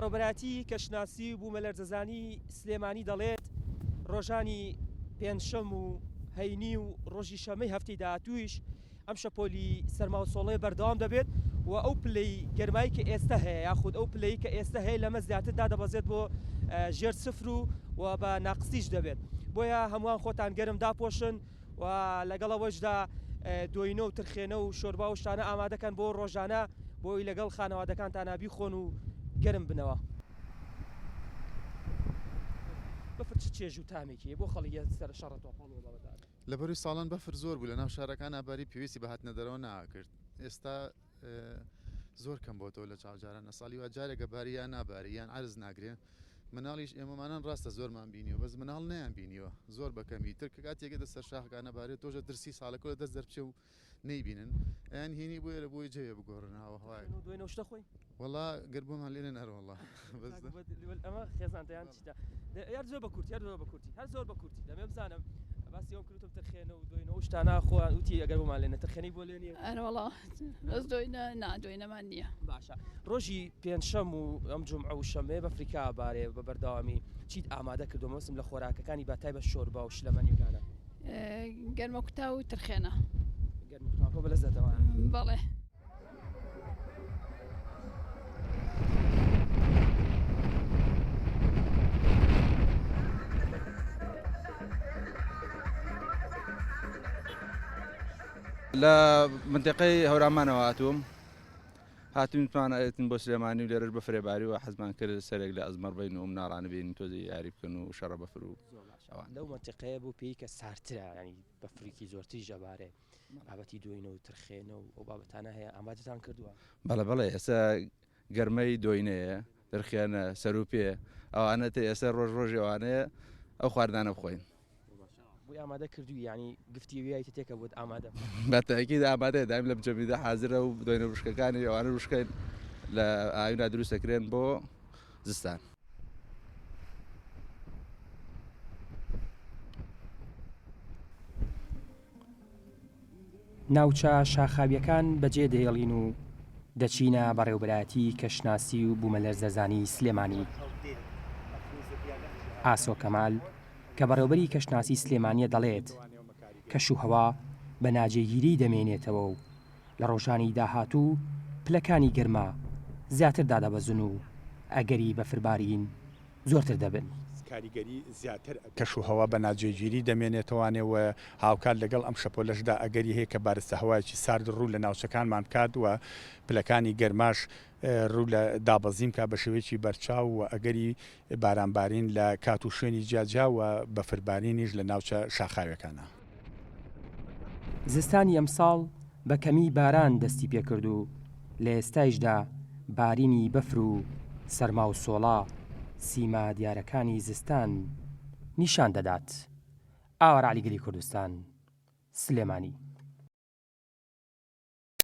بەڕێوەبەرایەتی کەشناسی و بوومەلەرزەزانی سلێمانی دەڵێت ڕۆژانی پێنجشەم و هەینی و ڕۆژی شەمەی هەفتەی داهاتوویش ئەم شەپۆلی سەرما و سۆڵەیە بەردەوام دەبێت و ئەو پلەی گەرمایی کە ئێستا هەیە یاخود ئەو پلەی کە ئێستا هەیە لەمە زیاتر دادەبەزێت بۆ ژێر سفر و بە ناقسیش دەبێت بۆیە هەمووان خۆتان گەرم داپۆشن و لەگەڵەوەشدا دۆینە و ترخێنە و شۆربا و شتانە ئامادەکەن بۆ ڕۆژانە بۆی لەگەڵ خانەوادەکانتان بیخۆن و گەرم بنەوە. بەفر چ چێژ و تامێکی بۆ خەڵک سەر شەڕەتەوە لەبەروی ساڵان بەفر زۆر بوو لە ناو شارەکان ئاباری پێویستی بە هاتنەدەرەوە ناکرد. ئێستا زۆر کەم بۆتەوە لە چاوجارانە ساڵی وا جارێکە باری یان ناباری یان عەرز ناگرێ. مناڵیش ئێمەمانان ڕاستە زۆرمان بینیوە بەس مناڵ نەیان بینیوە زۆر بەکەمی تر کاتێکە دەست سەر شاخەکانە بارێت تۆژە درسی ساڵەکە لە دەست دەرچێ و نەیبینن ئەیان هێنی بۆیە لە بۆی جێ بگۆڕنەوە هەوای دوێنە شتە خۆی وەڵا گەربوومان لێنە نەرەوەڵا ئەمە خێزانتەیان چیتە یار زۆر بە کورتی یار زۆر بە کورتی هەر زۆر بە کورتی دەمێ بزانم باسی ئەوم کردم ترخێنە و دوێنە و شتانە خۆیان وتی ئەگەر بۆمان لێنە ترخێنی بۆ لێنیە ئەرەوەڵا دەست دوێنە نادوێنەمان نییە باشە ڕۆژی پێنجشەم و ئەم جومعە و شەمێ بەفریکا بارێ بە بەردەوامی چیت ئامادە کردومە وەسم لە خۆراکەکانی باتای بە شۆربا و شلەمەنیەکانە گەرمە کوتا و ترخێنە گەرمە کوتاکۆ بەلەزەتەوە بەڵێ لە منتیقەی هەورامانەوە هاتوومتوانێتن بۆ سلێمانی و لێرەش بە فرێباری و حەزمان کرد سەرێک لە ئەزمەڕبین و مناڵانە بێنین تۆزی یاری بکەن و شەڕە بەفر و لەو منتیقەیە بوو پێی کە سارترە ینی بەفریکی زۆرتری ژەبارێ بابەتی دوێنە و ترخێنە و ئەو بابەتانە هەیە ئامادەتان کردووە بەڵێ ئێستا گەرمەی دۆینەیە ترخێنە سەر و پێ ئەوانە ئێستا ڕۆژ ئەوانەیە ئەو خواردانە بخۆین بۆی ئامادە کردووی ینی گفتی ویایتە تێکە بۆت ئامادە بەتەکیدا ئامادەیە دایم لە بجەمیدا حازرە و دوێنە وشکەکانی ئەوانە وشکەین لە ئاوینا دروستەکرێن بۆ زستان. ناوچە شاخاویەکان بەجێ دەهێڵین و دەچینە بەڕێوەبەرایەتی کەشناسی و بوومەلەرزەزانی سلێمانی. ئاسۆ کەمال کە بەڕێوەبەری کەشناسی سلێمانیە دەڵێت کەش و هەوا بە ناجێگیری دەمێنێتەوە و لە ڕۆژانی داهاتوو پلەکانی گەرما زیاتر دادەبەزن و ئەگەری بەفربارین زۆرتر دەبن. کاریگەری زیاتر کەش و هەوا بە ناجێگیری دەمێنێتەوانێەوە هاوکات لەگەڵ ئەم شەپۆلەشدا ئەگەری هەیە کە بارستە هەوایکی سارد ڕوو لە ناوچەکانمان کات و پلەکانی گەرماش ڕوو لە دابەزیم کا بە شێوەیەکی بەرچاو و ئەگەری بارانبارین لە کات و شوێنی جیاجا و بەفربارینیش لە ناوچە شاخاویەکانە. زستانی ئەمساڵ بە کەمی باران دەستی پێکرد و لە ئێستایشدا بارینی بەفر و سەرما و سۆڵا سیما دیارەکانی زستان نیشان دەدات. ئاوەڕ عەلیگلی کوردستان، سلێمانی.